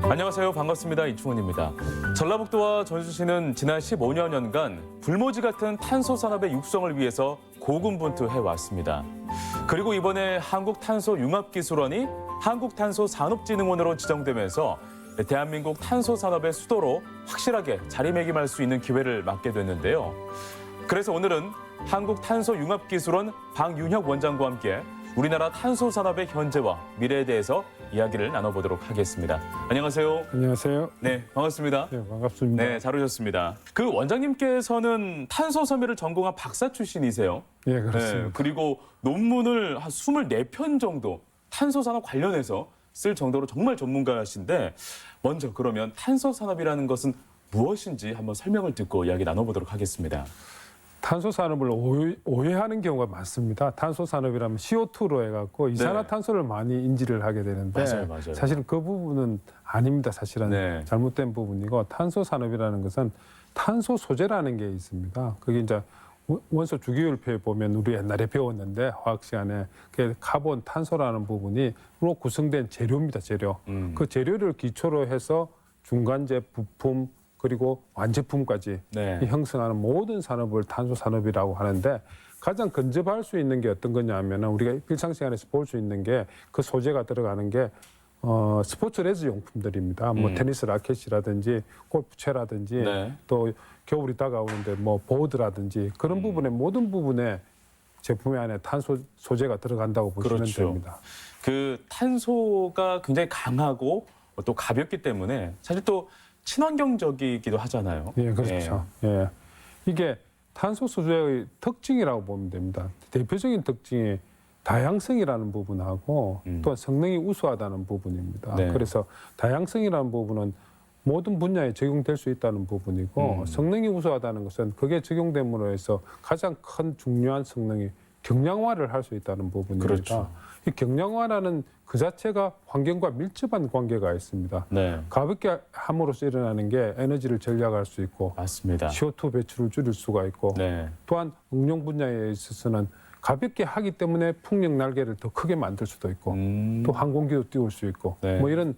안녕하세요. 반갑습니다. 이충훈입니다. 전라북도와 전주시는 지난 15여년간 불모지 같은 탄소 산업의 육성을 위해서 고군분투해 왔습니다. 그리고 이번에 한국탄소융합기술원이 한국탄소산업진흥원으로 지정되면서 대한민국 탄소 산업의 수도로 확실하게 자리매김할 수 있는 기회를 맞게 됐는데요. 그래서 오늘은 한국탄소융합기술원 방윤혁 원장과 함께 우리나라 탄소 산업의 현재와 미래에 대해서 이야기를 나눠보도록 하겠습니다. 안녕하세요. 안녕하세요. 네, 반갑습니다. 네, 반갑습니다. 네, 잘 오셨습니다. 그 원장님께서는 탄소 섬유를 전공한 박사 출신이세요. 예, 그렇습니다. 네, 그리고 논문을 한 24편 정도 탄소 산업 관련해서 쓸 정도로 정말 전문가신데 먼저 그러면 탄소 산업이라는 것은 무엇인지 한번 설명을 듣고 이야기 나눠보도록 하겠습니다. 탄소 산업을 오해하는 경우가 많습니다. 탄소 산업이라면 CO2로 해갖고 이산화탄소를 많이 인지를 하게 되는데 맞아요. 사실은 그 부분은 아닙니다. 사실은 네. 잘못된 부분이고 탄소 산업이라는 것은 탄소 소재라는 게 있습니다. 그게 이제 원소 주기율표에 보면 우리 옛날에 배웠는데 화학 시간에 그게 카본, 탄소라는 부분이 로 구성된 재료입니다. 재료. 그 재료를 기초로 해서 중간재, 부품 그리고 완제품까지 네. 형성하는 모든 산업을 탄소 산업이라고 하는데 가장 근접할 수 있는 게 어떤 거냐면 우리가 일상생활에서 볼 수 있는 게 그 소재가 들어가는 게 스포츠 레저 용품들입니다. 뭐 테니스 라켓이라든지 골프채라든지 네. 또 겨울이 다가오는데 뭐 보드라든지 그런 부분에 모든 부분에 제품 안에 탄소 소재가 들어간다고 보시면 그렇죠. 됩니다. 그 탄소가 굉장히 강하고 또 가볍기 때문에 사실 또 친환경적이기도 하잖아요. 예, 그렇죠. 예. 이게 탄소 소재의 특징이라고 보면 됩니다. 대표적인 특징이 다양성이라는 부분하고 또 성능이 우수하다는 부분입니다. 네. 그래서 다양성이라는 부분은 모든 분야에 적용될 수 있다는 부분이고 성능이 우수하다는 것은 그게 적용됨으로 해서 가장 큰 중요한 성능이 경량화를 할 수 있다는 부분입니다. 그렇죠. 이 경량화라는 그 자체가 환경과 밀접한 관계가 있습니다. 네, 가볍게 함으로써 일어나는 게 에너지를 절약할 수 있고 맞습니다. CO2 배출을 줄일 수가 있고 네, 또한 응용 분야에 있어서는 가볍게 하기 때문에 풍력 날개를 더 크게 만들 수도 있고 또 항공기도 띄울 수 있고 네. 뭐 이런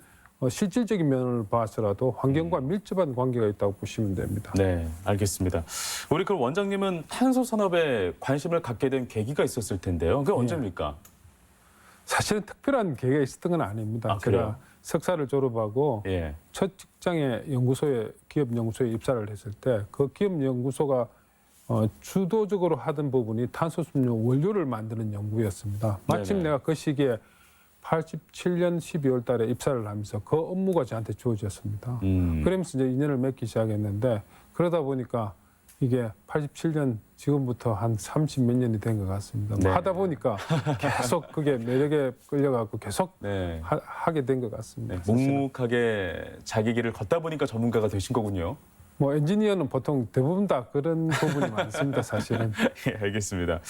실질적인 면을 봐서라도 환경과 밀접한 관계가 있다고 보시면 됩니다. 네, 알겠습니다. 우리 그 원장님은 탄소 산업에 관심을 갖게 된 계기가 있었을 텐데요. 그게 언제입니까? 사실은 특별한 계기가 있었던 건 아닙니다. 아, 그래요? 제가 석사를 졸업하고 예, 첫 직장에 기업 연구소에 입사를 했을 때 그 기업 연구소가 주도적으로 하던 부분이 탄소 섬유 원료를 만드는 연구였습니다. 마침 네네. 내가 그 시기에 87년 12월 달에 입사를 하면서 그 업무가 저한테 주어졌습니다. 그러면서 이제 인연을 맺기 시작했는데 그러다 보니까 이게 87년 지금부터 한 30몇 년이 된 것 같습니다. 네. 하다 보니까 계속 그게 매력에 끌려가고 계속 네. 하게 된 것 같습니다. 네, 사실은. 묵묵하게 자기 길을 걷다 보니까 전문가가 되신 거군요. 뭐 엔지니어는 보통 대부분 다 그런 부분이 많습니다. 사실은. 예, 알겠습니다.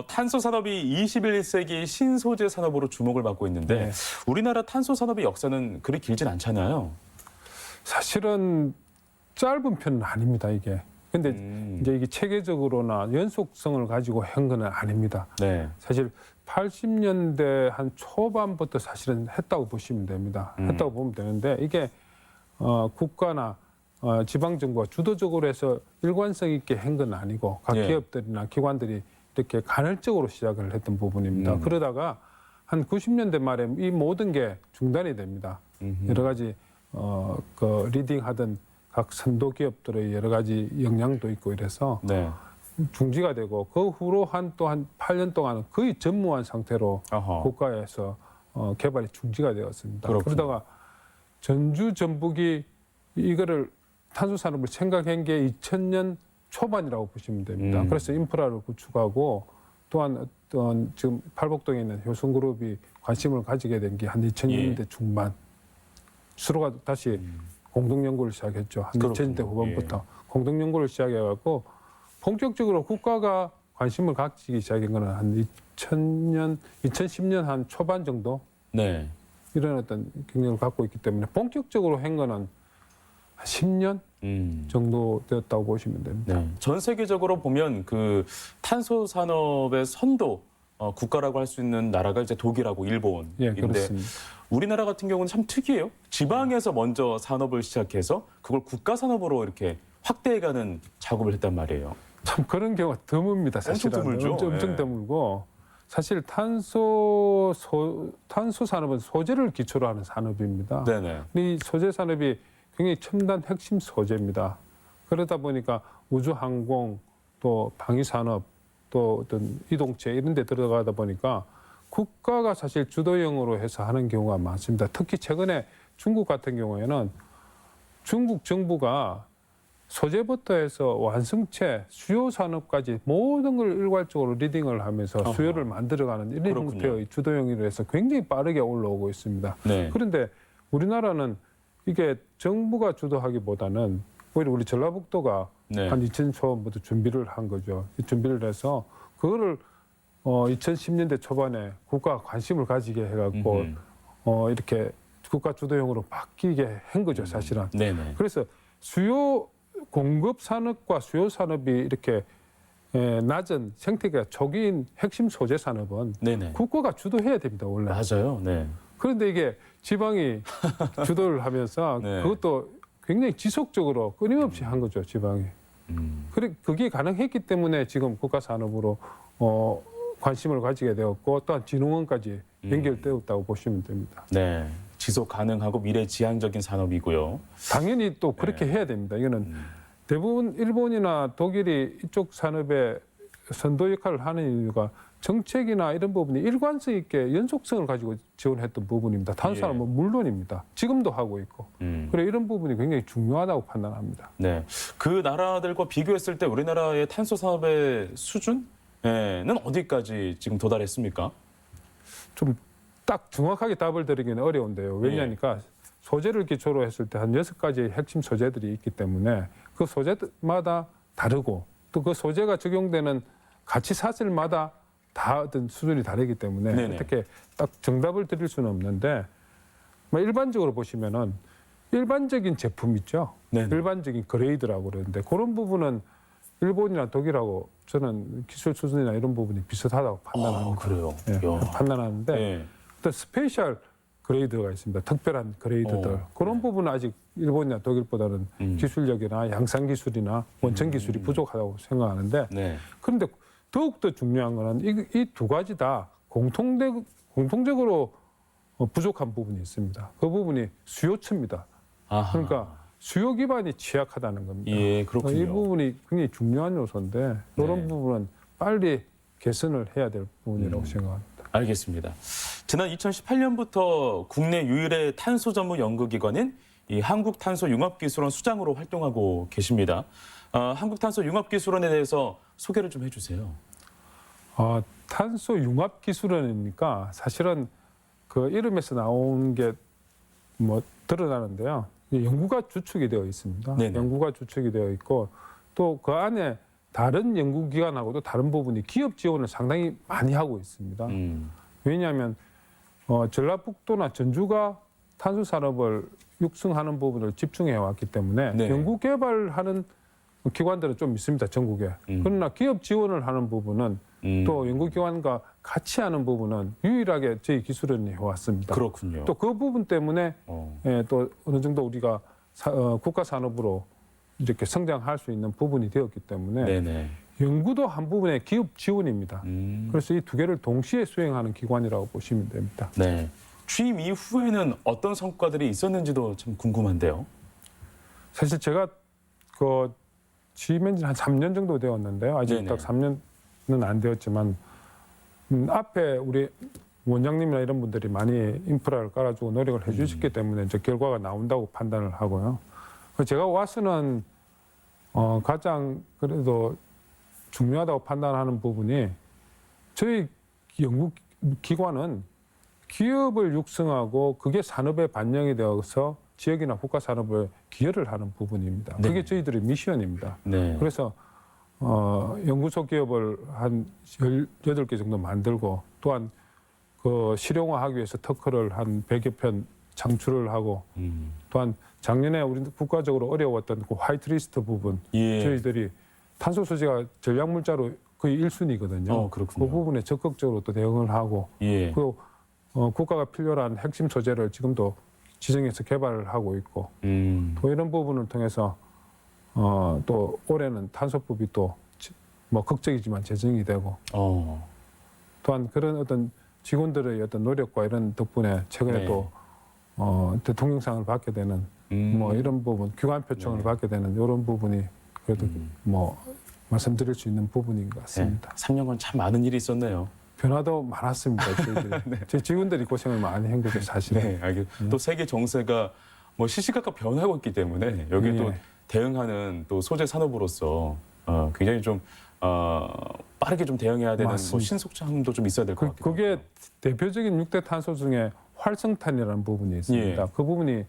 탄소 산업이 21세기 신소재 산업으로 주목을 받고 있는데 네. 우리나라 탄소 산업의 역사는 그리 길진 않잖아요. 사실은 짧은 편은 아닙니다. 이게. 근데 이제 이게 체계적으로나 연속성을 가지고 한 건 아닙니다. 네, 사실 80년대 한 초반부터 사실은 했다고 보시면 됩니다. 했다고 보면 되는데 이게 국가나 지방정부가 주도적으로 해서 일관성 있게 한 건 아니고 각 예. 기업들이나 기관들이 이렇게 간헐적으로 시작을 했던 부분입니다. 그러다가 한 90년대 말에 이 모든 게 중단이 됩니다. 여러 가지 그 리딩하던 각 선도 기업들의 여러 가지 영향도 있고 이래서 네, 중지가 되고 그 후로 또 한 8년 동안 거의 전무한 상태로 어허. 국가에서 개발이 중지가 되었습니다. 그렇군요. 그러다가 전주 전북이 이거를 탄소 산업을 생각한 게 2000년 초반이라고 보시면 됩니다. 그래서 인프라를 구축하고 또한 어떤 지금 팔복동에 있는 효성그룹이 관심을 가지게 된 게 한 2000년대 중반 수로가 다시 공동 연구를 시작했죠. 한 그렇군요. 2000년대 후반부터 공동 연구를 시작해갖고 본격적으로 국가가 관심을 가지기 시작한 거는 한 2010년 한 초반 정도 네, 이런 어떤 경력을 갖고 있기 때문에 본격적으로 한 거는 한 10년 정도 되었다고 보시면 됩니다. 네. 전 세계적으로 보면 그 탄소 산업의 선도 국가라고 할 수 있는 나라가 이제 독일하고 일본인데 예, 그렇습니다. 우리나라 같은 경우는 참 특이해요. 지방에서 먼저 산업을 시작해서 그걸 국가 산업으로 이렇게 확대해가는 작업을 했단 말이에요. 참 그런 경우가 드뭅니다. 사실은. 엄청 드물죠. 엄청 예. 드물고 사실 탄소 산업은 소재를 기초로 하는 산업입니다. 네네. 이 소재 산업이 굉장히 첨단 핵심 소재입니다. 그러다 보니까 우주 항공 또 방위 산업 또 어떤 이동체 이런 데 들어가다 보니까 국가가 사실 주도형으로 해서 하는 경우가 많습니다. 특히 최근에 중국 같은 경우에는 중국 정부가 소재부터 해서 완성체, 수요 산업까지 모든 걸 일괄적으로 리딩을 하면서 어허. 수요를 만들어가는 이런 그렇군요. 형태의 주도형으로 해서 굉장히 빠르게 올라오고 있습니다. 네. 그런데 우리나라는 이게 정부가 주도하기보다는 오히려 우리 전라북도가 네. 한 2000초부터 준비를 한 거죠. 이 준비를 해서 그거를 2010년대 초반에 국가가 관심을 가지게 해갖고 이렇게 국가 주도형으로 바뀌게 한 거죠, 사실은. 네네. 그래서 수요 공급 산업과 수요 산업이 이렇게 낮은 생태계가 초기인 핵심 소재 산업은 네네. 국가가 주도해야 됩니다, 원래. 맞아요. 네. 그런데 이게 지방이 주도를 하면서 네. 그것도 굉장히 지속적으로 끊임없이 한 거죠, 지방이. 그게 가능했기 때문에 지금 국가 산업으로 관심을 가지게 되었고 또한 진흥원까지 연결되었다고 보시면 됩니다. 네. 지속 가능하고 미래지향적인 산업이고요. 당연히 또 그렇게 해야 됩니다. 이거는 대부분 일본이나 독일이 이쪽 산업에 선도 역할을 하는 이유가 정책이나 이런 부분이 일관성 있게 연속성을 가지고 지원했던 부분입니다. 탄소 산업은 물론입니다. 지금도 하고 있고. 그래 이런 부분이 굉장히 중요하다고 판단합니다. 네. 그 나라들과 비교했을 때 우리나라의 탄소 산업의 수준은 어디까지 지금 도달했습니까? 좀 딱 정확하게 답을 드리기는 어려운데요. 왜냐하니까 소재를 기초로 했을 때 한 6가지의 핵심 소재들이 있기 때문에 그 소재마다 다르고 또 그 소재가 적용되는 가치 사슬마다 다 어떤 수준이 다르기 때문에 네네. 어떻게 딱 정답을 드릴 수는 없는데 뭐 일반적으로 보시면은 일반적인 제품 있죠. 네네. 일반적인 그레이드라고 그러는데 그런 부분은 일본이나 독일하고 저는 기술 수준이나 이런 부분이 비슷하다고 판단합니다. 그래요. 예, 야. 판단하는데 네. 또 스페셜 그레이드가 있습니다. 특별한 그레이드들. 그런 부분은 아직 일본이나 독일보다는 기술력이나 양산 기술이나 원천 기술이 부족하다고 생각하는데 네. 그런데 더욱더 중요한 거는 이 두 가지 다 공통적으로 부족한 부분이 있습니다. 그 부분이 수요처입니다. 아하. 그러니까 수요 기반이 취약하다는 겁니다. 예, 그렇군요. 이 부분이 굉장히 중요한 요소인데 이런 네. 부분은 빨리 개선을 해야 될 부분이라고 생각합니다. 알겠습니다. 지난 2018년부터 국내 유일의 탄소 전문 연구기관인 이 한국탄소융합기술원 수장으로 활동하고 계십니다. 한국탄소융합기술원에 대해서 소개를 좀 해주세요. 탄소융합기술원이니까 사실은 그 이름에서 나온 게 뭐 드러나는데요. 연구가 주축이 되어 있습니다. 네네. 연구가 주축이 되어 있고 또 그 안에 다른 연구기관하고도 다른 부분이 기업 지원을 상당히 많이 하고 있습니다. 왜냐하면 전라북도나 전주가 탄소 산업을 육성하는 부분을 집중해 왔기 때문에 네. 연구 개발하는 기관들은 좀 있습니다, 전국에. 그러나 기업 지원을 하는 부분은 또 연구기관과 같이 하는 부분은 유일하게 저희 기술원이 해왔습니다. 그렇군요. 또 그 부분 때문에 또 어느 정도 우리가 국가 산업으로 이렇게 성장할 수 있는 부분이 되었기 때문에 네네. 연구도 한 부분의 기업 지원입니다. 그래서 이 두 개를 동시에 수행하는 기관이라고 보시면 됩니다. 네. 취임 이후에는 어떤 성과들이 있었는지도 참 궁금한데요. 사실 제가 그 취임한 지 한 3년 정도 되었는데요. 아직 네네. 딱 3년은 안 되었지만 앞에 우리 원장님이나 이런 분들이 많이 인프라를 깔아주고 노력을 해주셨기 때문에 저 결과가 나온다고 판단을 하고요. 제가 와서는 가장 그래도 중요하다고 판단하는 부분이 저희 연구기관은 기업을 육성하고 그게 산업에 반영이 되어서 지역이나 국가 산업에 기여를 하는 부분입니다. 네. 그게 저희들의 미션입니다. 네. 그래서 연구소 기업을 한 18개 정도 만들고 또한 그 실용화하기 위해서 특허를 한 100여 편 창출을 하고 또한 작년에 우리 국가적으로 어려웠던 그 화이트리스트 부분 예. 저희들이 탄소 소재가 전략물자로 거의 1순위거든요. 그렇군요. 그 부분에 적극적으로 또 대응을 하고 예. 그 국가가 필요로 한 핵심 소재를 지금도 지정해서 개발을 하고 있고 또 이런 부분을 통해서 또 올해는 탄소법이 또 뭐 극적이지만 제정이 되고 또한 그런 어떤 직원들의 어떤 노력과 이런 덕분에 최근에 네. 또 대통령상을 받게 되는 뭐 이런 부분, 규관 표창을 네. 받게 되는 이런 부분이 그래도 뭐 말씀드릴 수 있는 부분인 것 네. 같습니다. 3년간 참 많은 일이 있었네요. 변화도 많았습니다. 저희들이. 제 직원들이 고생을 많이 한 거죠, 사실은. 네, 또 세계 정세가 뭐 시시각각 변하고 있기 때문에 여기에 또 예. 대응하는 또 소재 산업으로서 굉장히 좀 빠르게 좀 대응해야 되는 뭐 맞습니다. 신속함도 좀 있어야 될 것 같아요. 그게 대표적인 6대 탄소 중에 활성탄이라는 부분이 있습니다. 예. 그 부분이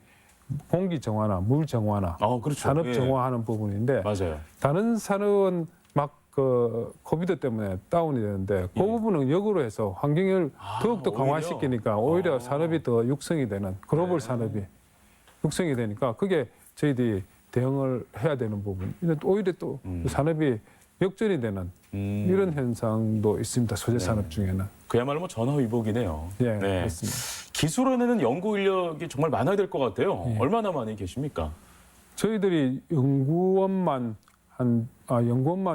공기 정화나 물 정화나 그렇죠. 산업 예. 정화하는 부분인데 맞아요. 다른 산업은 막 그 코비드 때문에 다운이 되는데 그 예. 부분은 역으로 해서 환경을 더욱더 오히려? 강화시키니까 오히려 산업이 더 육성이 되는 글로벌 네. 산업이 육성이 되니까 그게 저희들이 대응을 해야 되는 부분. 오히려 또 산업이 역전이 되는 이런 현상도 있습니다. 소재 산업 중에는. 그야말로 뭐 전화위복이네요. 예, 네. 그렇습니다. 기술원에는 연구 인력이 정말 많아야 될 것 같아요. 예. 얼마나 많이 계십니까? 저희들이 연구원만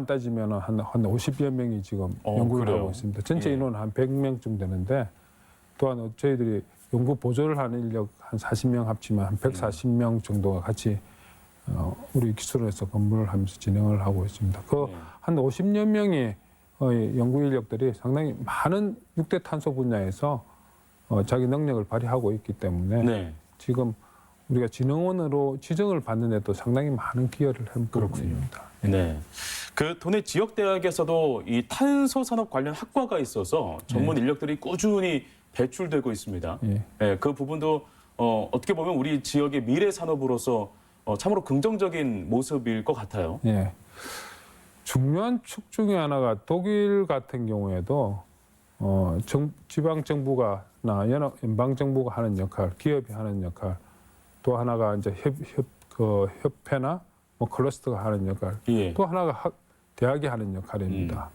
따지면 한 50여 명이 지금 연구를 그래요? 하고 있습니다. 전체 예. 인원은 한 100명쯤 되는데 또한 저희들이 연구 보조를 하는 인력 한 40명 합치면 한 140명 정도가 같이 우리 기술원에서 근무를 하면서 진행을 하고 있습니다. 그 네. 한 50여 명의 연구 인력들이 상당히 많은 6대 탄소 분야에서 자기 능력을 발휘하고 있기 때문에 네. 지금 우리가 진흥원으로 지정을 받는 데도 상당히 많은 기여를 한 부분입니다. 네. 그 도내 지역 대학에서도 이 탄소 산업 관련 학과가 있어서 전문 인력들이 꾸준히 배출되고 있습니다. 예. 네, 그 부분도 어떻게 보면 우리 지역의 미래 산업으로서 참으로 긍정적인 모습일 것 같아요. 예. 중요한 축 중에 하나가 독일 같은 경우에도 지방 정부가나 연방 정부가 하는 역할, 기업이 하는 역할, 또 하나가 이제 협회나 뭐 클러스터가 하는 역할, 예. 또 하나가 대학이 하는 역할입니다.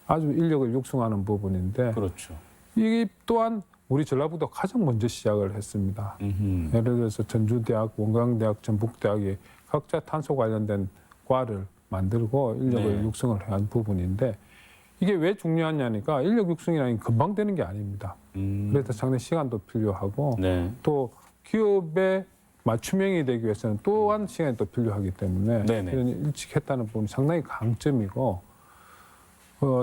아주 인력을 육성하는 부분인데 그렇죠. 이 또한 우리 전라북도 가장 먼저 시작을 했습니다. 예를 들어서 전주대학, 원광대학, 전북대학이 각자 탄소 관련된 과를 만들고 인력을 네. 육성을 한 부분인데 이게 왜 중요하냐니까 인력 육성이라는 게 금방 되는 게 아닙니다. 그래서 상당히 시간도 필요하고 네. 또 기업에 맞춤형이 되기 위해서는 또한 시간이 또 필요하기 때문에 네네. 이런 일찍 했다는 부분이 상당히 강점이고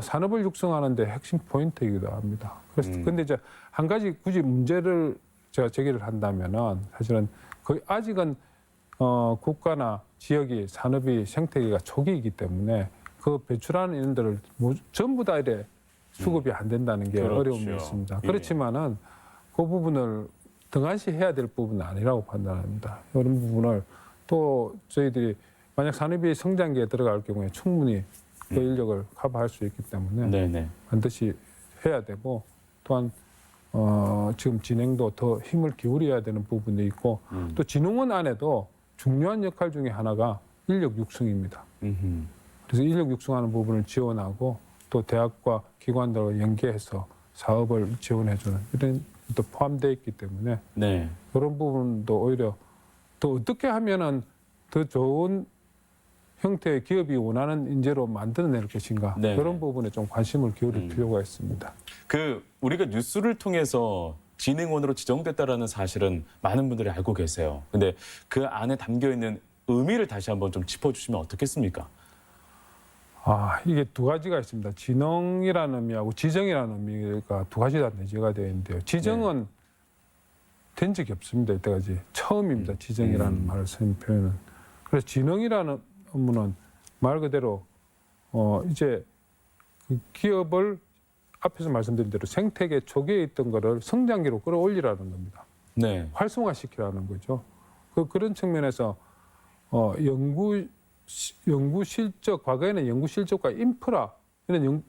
산업을 육성하는 데 핵심 포인트이기도 합니다. 그래서 근데 이제 한 가지 굳이 문제를 제가 제기를 한다면은 사실은 거의 아직은 국가나 지역이 산업이 생태계가 초기이기 때문에 그 배출하는 인원들을 전부 다 이래 수급이 안 된다는 게 그렇죠. 어려움이 있습니다. 예. 그렇지만은 그 부분을 등한시해야 될 부분은 아니라고 판단합니다. 이런 부분을 또 저희들이 만약 산업이 성장기에 들어갈 경우에 충분히 그 인력을 커버할 수 있기 때문에 네네. 반드시 해야 되고 또한 지금 진행도 더 힘을 기울여야 되는 부분도 있고 또 진흥원 안에도 중요한 역할 중에 하나가 인력 육성입니다. 그래서 인력 육성하는 부분을 지원하고 또 대학과 기관들과 연계해서 사업을 지원해주는 이런 것도 포함되어 있기 때문에 네. 그런 부분도 오히려 더 어떻게 하면은 더 좋은 형태의 기업이 원하는 인재로 만들어낼 것인가 네. 그런 부분에 좀 관심을 기울일 필요가 있습니다. 우리가 뉴스를 통해서 진흥원으로 지정됐다라는 사실은 많은 분들이 알고 계세요. 근데 그 안에 담겨 있는 의미를 다시 한번 좀 짚어주시면 어떻겠습니까? 이게 두 가지가 있습니다. 진흥이라는 의미하고 지정이라는 의미가 두 가지 다 내재가 되어 있는데요. 지정은 된 적이 없습니다. 이때까지 처음입니다. 지정이라는 말을 쓰는 표현은. 그래서 진흥이라는 의무는 말 그대로 이제 그 기업을 앞에서 말씀드린 대로 생태계 초기에 있던 거를 성장기로 끌어올리라는 겁니다. 네. 활성화시키라는 거죠. 그런 측면에서 연구 실적, 과거에는 연구 실적과 인프라 이런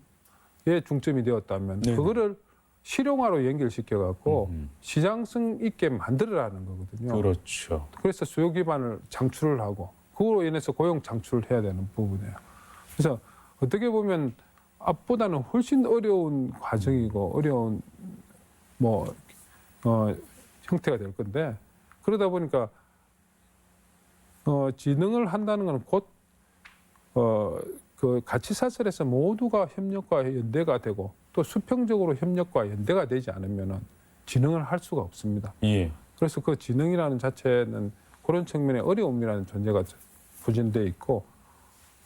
에 중점이 되었다면 네네. 그거를 실용화로 연결시켜 갖고 시장성 있게 만들어라는 거거든요. 그렇죠. 그래서 수요 기반을 창출을 하고 그로 인해서 고용 창출을 해야 되는 부분이에요. 그래서 어떻게 보면 앞보다는 훨씬 어려운 과정이고 어려운 형태가 될 건데 그러다 보니까 지능을 한다는 것은 곧 그 가치 사슬에서 모두가 협력과 연대가 되고 또 수평적으로 협력과 연대가 되지 않으면은 지능을 할 수가 없습니다. 예. 그래서 그 지능이라는 자체는 그런 측면의 어려움이라는 존재가 부진돼 있고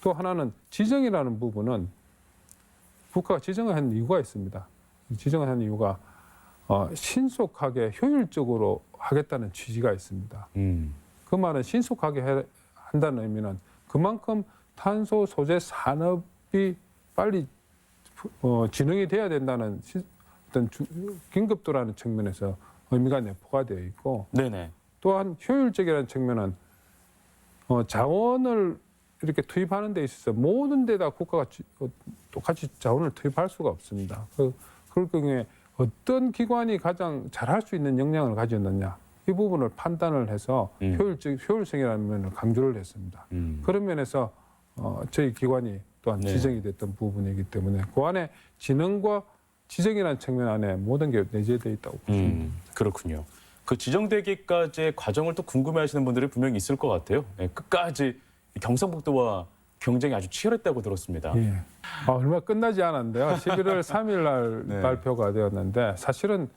또 하나는 지정이라는 부분은 국가가 지정을 한 이유가 있습니다. 지정을 한 이유가 신속하게 효율적으로 하겠다는 취지가 있습니다. 그 말은 신속하게 한다는 의미는 그만큼 탄소 소재 산업이 빨리 진흥이 돼야 된다는 어떤 긴급도라는 측면에서 의미가 내포가 되어 있고 네네. 또한 효율적이라는 측면은 자원을 이렇게 투입하는 데 있어서 모든 데다 국가가 똑같이 자원을 투입할 수가 없습니다. 그럴 경우에 어떤 기관이 가장 잘할 수 있는 역량을 가졌느냐 이 부분을 판단을 해서 효율성이라는 면을 강조를 했습니다. 그런 면에서 저희 기관이 또한 네. 지정이 됐던 부분이기 때문에 그 안에 지능과 지정이라는 측면 안에 모든 게 내재되어 있다고 보십니다. 그렇군요. 그 지정되기까지의 과정을 또 궁금해하시는 분들이 분명히 있을 것 같아요. 네, 끝까지 경상북도와 경쟁이 아주 치열했다고 들었습니다. 예. 얼마 끝나지 않았는데요. 11월 3일 날 네. 발표가 되었는데 사실은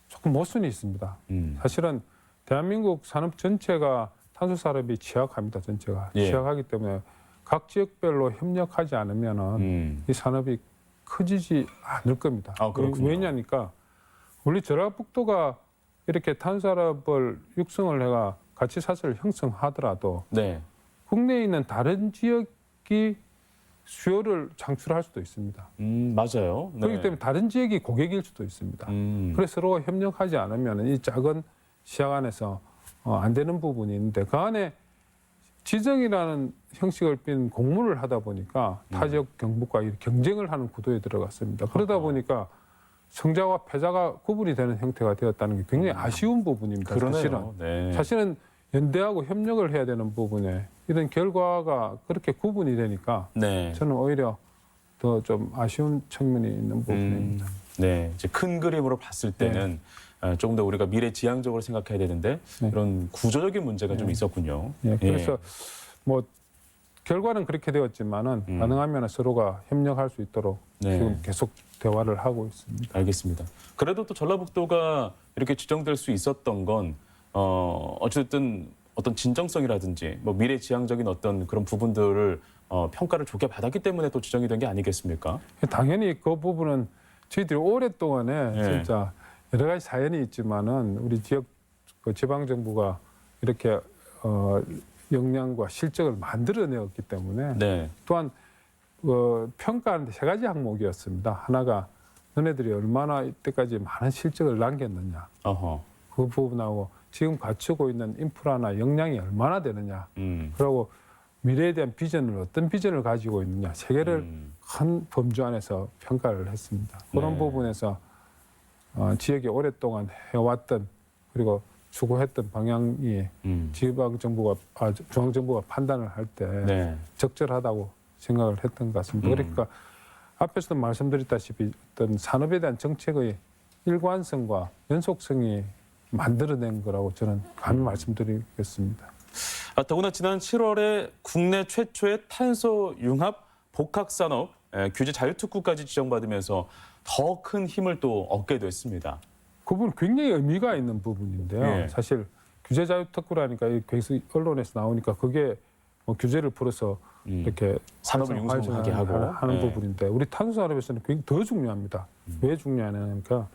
조금 모순이 있습니다. 사실은 대한민국 산업 전체가 탄소 산업이 취약합니다. 전체가 예. 취약하기 때문에 각 지역별로 협력하지 않으면은 이 산업이 커지지 않을 겁니다. 아, 그렇군요. 왜냐니까 우리 전라북도가 이렇게 탄소 산업을 육성을 해가 가치 사슬을 형성하더라도 네. 국내에 있는 다른 지역이 수요를 창출할 수도 있습니다. 맞아요. 네. 그렇기 때문에 다른 지역이 고객일 수도 있습니다. 그래서 서로가 협력하지 않으면 이 작은 시약 안에서 안 되는 부분이 있는데 그 안에 지정이라는 형식을 띤 공모를 하다 보니까 타 지역 경북과 경쟁을 하는 구도에 들어갔습니다. 그러다 보니까 성자와 패자가 구분이 되는 형태가 되었다는 게 굉장히 아쉬운 부분입니다. 그러네요. 사실은. 네. 사실은 연대하고 협력을 해야 되는 부분에 이런 결과가 그렇게 구분이 되니까 네. 저는 오히려 더 좀 아쉬운 측면이 있는 부분입니다. 네. 이제 큰 그림으로 봤을 때는 조금 더 우리가 미래지향적으로 생각해야 되는데 네. 이런 구조적인 문제가 좀 있었군요. 예, 그래서 뭐 결과는 그렇게 되었지만은 가능하면 서로가 협력할 수 있도록 네. 지금 계속 대화를 하고 있습니다. 알겠습니다. 그래도 또 전라북도가 이렇게 지정될 수 있었던 건 어쨌든 어떤 진정성이라든지 뭐 미래지향적인 어떤 그런 부분들을 평가를 좋게 받았기 때문에 또 지정이 된 게 아니겠습니까? 당연히 그 부분은 저희들이 오랫동안에 네. 진짜 여러 가지 사연이 있지만은 우리 지역 그 지방 정부가 이렇게 역량과 실적을 만들어내었기 때문에 네. 또한 평가하는데 세 가지 항목이었습니다. 하나가 너네들이 얼마나 이때까지 많은 실적을 남겼느냐 어허. 그 부분하고 지금 갖추고 있는 인프라나 역량이 얼마나 되느냐 그리고 미래에 대한 비전을 어떤 비전을 가지고 있느냐 세 개를 큰 범주 안에서 평가를 했습니다. 그런 네. 부분에서 지역이 오랫동안 해왔던 그리고 추구했던 방향이 지방 정부가 중앙 정부가 판단을 할 때 네. 적절하다고 생각을 했던 것 같습니다. 그러니까 앞에서도 말씀드렸다시피 어떤 산업에 대한 정책의 일관성과 연속성이 만들어낸 거라고 저는 감히 말씀드리겠습니다. 더구나 지난 7월에 국내 최초의 탄소 융합 복합 산업 규제 자유특구까지 지정받으면서 더 큰 힘을 또 얻게 됐습니다. 그 부분 굉장히 의미가 있는 부분인데요. 예. 사실 규제 자유특구라니까 계속 언론에서 나오니까 그게 뭐 규제를 풀어서 이렇게 산업을 융성하게 하고 하는 예. 부분인데 우리 탄소 산업에서는 굉장히 더 중요합니다. 왜 중요하냐니까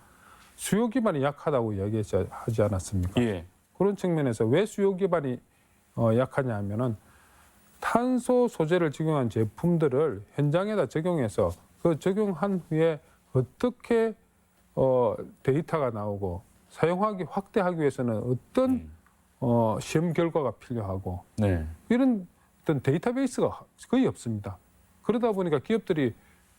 수요 기반이 약하다고 이야기하지 않았습니까? 예. 그런 측면에서 왜 수요 기반이 약하냐 하면은 탄소 소재를 적용한 제품들을 현장에다 적용해서 그 적용한 후에 어떻게 데이터가 나오고 사용하기 확대하기 위해서는 어떤 시험 결과가 필요하고 네. 이런 어떤 데이터베이스가 거의 없습니다. 그러다 보니까 기업들이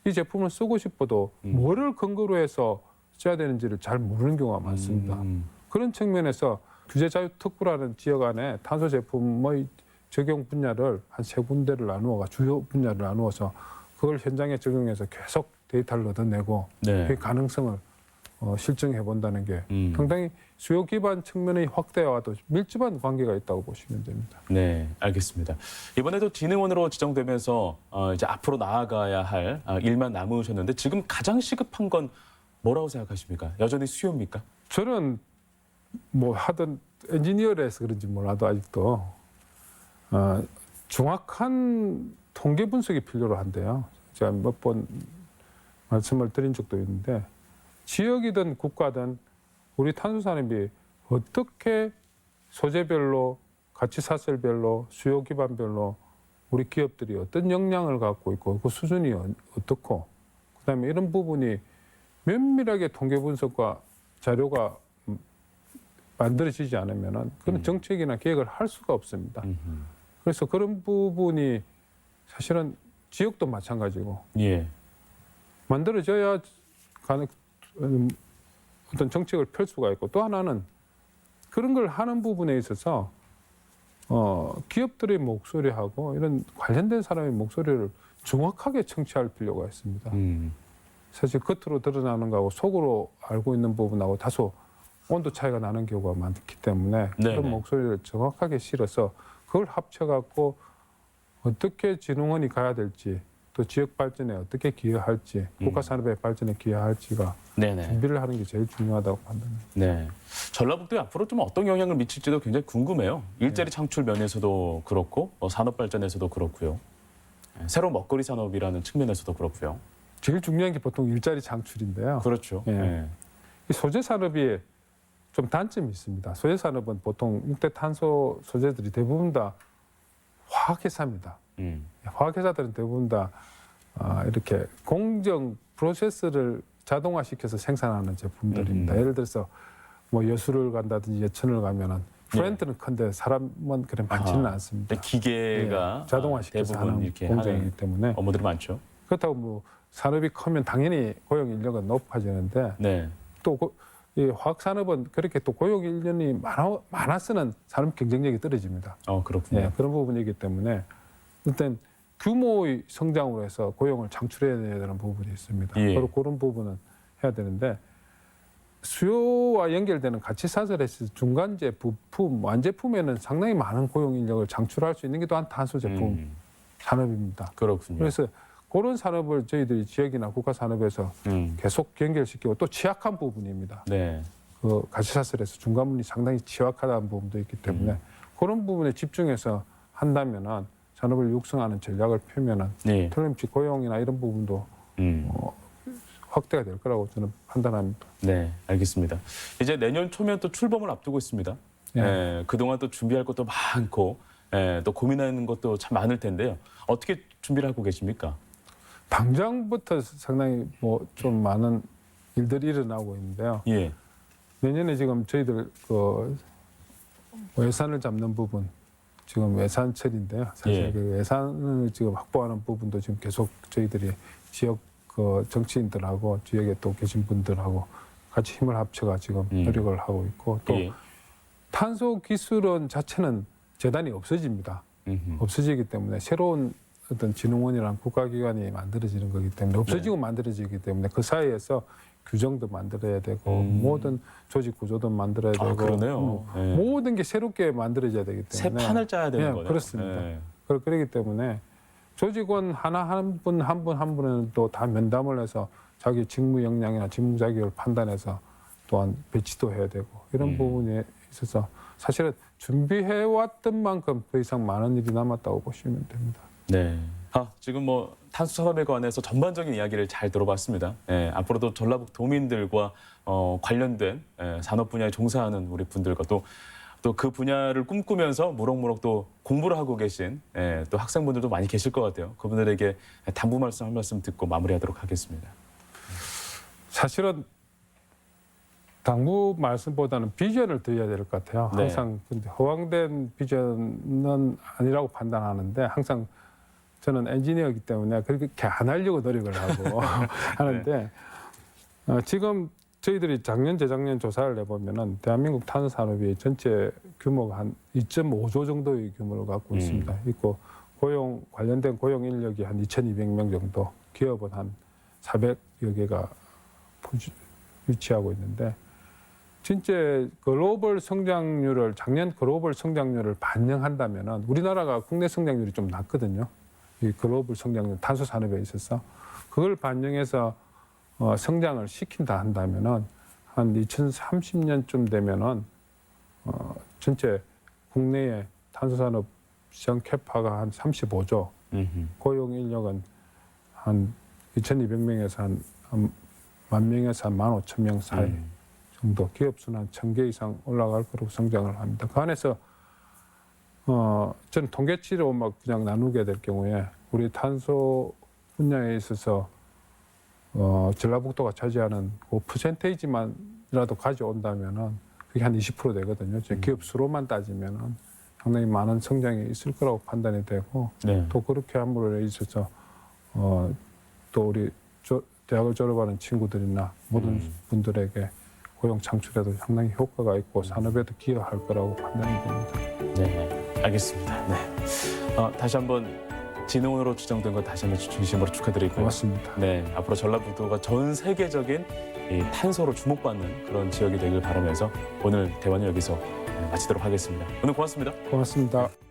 이 제품을 쓰고 싶어도 뭐를 근거로 해서 써야 되는지를 잘 모르는 경우가 많습니다. 그런 측면에서 규제 자유 특구라는 지역 안에 탄소 제품의 적용 분야를 한 세 군데를 나누어가 주요 분야를 나누어서 그걸 현장에 적용해서 계속 데이터를 얻어내고 네. 그 가능성을 실증해 본다는 게 음. 상당히 수요 기반 측면의 확대와도 밀접한 관계가 있다고 보시면 됩니다. 네, 알겠습니다. 이번에도 진흥원으로 지정되면서 이제 앞으로 나아가야 할 일만 남으셨는데 지금 가장 시급한 건 뭐라고 생각하십니까? 여전히 수요입니까? 저는 뭐 하던 엔지니어라서 그런지 몰라도 아직도 정확한 통계 분석이 필요로 한데요. 제가 몇 번 말씀을 드린 적도 있는데 지역이든 국가든 우리 탄소 산업이 어떻게 소재별로 가치 사슬별로 수요 기반별로 우리 기업들이 어떤 역량을 갖고 있고 그 수준이 어떻고 그다음에 이런 부분이 면밀하게 통계 분석과 자료가 만들어지지 않으면은 그런 정책이나 계획을 할 수가 없습니다. 그래서 그런 부분이 사실은 지역도 마찬가지고 예. 만들어져야 어떤 정책을 펼 수가 있고 또 하나는 그런 걸 하는 부분에 있어서 기업들의 목소리하고 이런 관련된 사람의 목소리를 정확하게 청취할 필요가 있습니다. 사실 겉으로 드러나는 거하고 속으로 알고 있는 부분하고 다소 온도 차이가 나는 경우가 많기 때문에 네네. 그런 목소리를 정확하게 실어서 그걸 합쳐갖고 어떻게 진흥원이 가야 될지 또 지역 발전에 어떻게 기여할지 국가 산업의 발전에 기여할지가 네네. 준비를 하는 게 제일 중요하다고 판단합니다. 네. 전라북도에 앞으로 좀 어떤 영향을 미칠지도 굉장히 궁금해요. 일자리 창출 면에서도 그렇고 산업 발전에서도 그렇고요. 새로운 먹거리 산업이라는 측면에서도 그렇고요. 제일 중요한 게 보통 일자리 창출인데요. 그렇죠. 예. 예. 이 소재 산업이 좀 단점이 있습니다. 소재 산업은 보통 6대 탄소 소재들이 대부분 다 화학회사입니다. 화학회사들은 대부분 다 이렇게 공정 프로세스를 자동화시켜서 생산하는 제품들입니다. 예를 들어서 뭐 여수를 간다든지 예천을 가면은 플랜트는 큰데 사람은 그래 많지는 않습니다. 근데 기계가 예, 자동화시켜서 대부분 하는 이렇게 공정이기 하는 때문에 업무들이 많죠. 그렇다고 뭐 산업이 크면 당연히 고용 인력은 높아지는데 네. 또 이 화학 산업은 그렇게 또 고용 인력이 많아서는 산업 경쟁력이 떨어집니다. 그렇군요. 예, 그런 부분이기 때문에 일단 규모의 성장으로 해서 고용을 창출해야 되는 부분이 있습니다. 예. 바로 그런 부분은 해야 되는데 수요와 연결되는 가치 사슬에서 중간재, 부품, 완제품에는 상당히 많은 고용 인력을 창출할 수 있는 게 또한 탄소 제품 산업입니다. 그렇군요. 그래서 그런 산업을 저희들이 지역이나 국가 산업에서 계속 연결시키고 또 취약한 부분입니다. 네. 그 가치 사슬에서 중간분이 상당히 취약하다는 부분도 있기 때문에 그런 부분에 집중해서 한다면은 산업을 육성하는 전략을 펴면은 네. 틀림없이 고용이나 이런 부분도 확대가 될 거라고 저는 판단합니다. 네, 알겠습니다. 이제 내년 초면 또 출범을 앞두고 있습니다. 예. 예, 그동안 또 준비할 것도 많고 또 고민하는 것도 참 많을 텐데요. 어떻게 준비를 하고 계십니까? 당장부터 상당히 뭐 좀 많은 일들이 일어나고 있는데요. 예. 내년에 지금 저희들 그 예산을 잡는 부분 지금 예산철인데요. 사실 예. 그 예산을 지금 확보하는 부분도 지금 계속 저희들이 지역 그 정치인들하고 지역에 또 계신 분들하고 같이 힘을 합쳐가 지금 노력을 하고 있고 또 예. 탄소 기술원 자체는 재단이 없어집니다. 없어지기 때문에 새로운 어떤 진흥원이라는 국가기관이 만들어지는 거기 때문에 없어지고 만들어지기 때문에 그 사이에서 규정도 만들어야 되고 모든 조직 구조도 만들어야 되고 그러네요. 예. 모든 게 새롭게 만들어져야 되기 때문에 새 판을 짜야 되는 예, 거네요. 그렇습니다. 예. 그렇기 때문에 조직원 하나 한 분은 또 다 면담을 해서 자기 직무 역량이나 직무 자격을 판단해서 또한 배치도 해야 되고 이런 부분에 있어서 사실은 준비해왔던 만큼 더 이상 많은 일이 남았다고 보시면 됩니다. 네. 지금 뭐 탄소 산업에 관해서 전반적인 이야기를 잘 들어봤습니다. 예, 앞으로도 전라북 도민들과 관련된 산업 분야에 종사하는 우리 분들과 또 그 분야를 꿈꾸면서 무럭무럭 또 공부를 하고 계신 또 학생분들도 많이 계실 것 같아요. 그분들에게 당부 말씀 한 말씀 듣고 마무리하도록 하겠습니다. 사실은 당부 말씀보다는 비전을 드려야 될 것 같아요. 네. 항상 근데 허황된 비전은 아니라고 판단하는데 항상 저는 엔지니어이기 때문에 그렇게 안 하려고 노력을 하고 하는데 지금 저희들이 작년 재작년 조사를 해보면은 대한민국 탄소 산업이 전체 규모가 한 2.5조 정도의 규모를 갖고 있습니다. 있고 관련된 고용 인력이 한 2,200명 정도, 기업은 한 400여 개가 위치하고 있는데, 진짜 작년 글로벌 성장률을 반영한다면은 우리나라가 국내 성장률이 좀 낮거든요. 이 글로벌 성장률, 탄소 산업에 있어서 그걸 반영해서 성장을 시킨다 한다면은 한 2030년쯤 되면은 전체 국내의 탄소 산업 시장 캐파가 한 35조, 고용 인력은 한 2,200명에서 한 10,000명에서 한 15,000명 사이 정도, 기업 수는 한 1,000개 이상 올라갈 거라고 성장을 합니다. 그 안에서 저는 통계치로 막 그냥 나누게 될 경우에 우리 탄소 분야에 있어서 전라북도가 차지하는 그 퍼센테이지만이라도 가져온다면은 그게 한 20% 되거든요. 기업 수로만 따지면은 상당히 많은 성장이 있을 거라고 판단이 되고, 네. 또 그렇게 함으로 있어서 또 우리 대학을 졸업하는 친구들이나 모든 분들에게 고용 창출에도 상당히 효과가 있고 산업에도 기여할 거라고 판단이 됩니다. 네, 알겠습니다. 네. 다시 한번 진흥원으로 지정된 것 다시 한번 진심으로 축하드리고요. 고맙습니다. 네, 앞으로 전라북도가 전 세계적인 이 탄소로 주목받는 그런 지역이 되길 바라면서 오늘 대화는 여기서 마치도록 하겠습니다. 오늘 고맙습니다. 고맙습니다.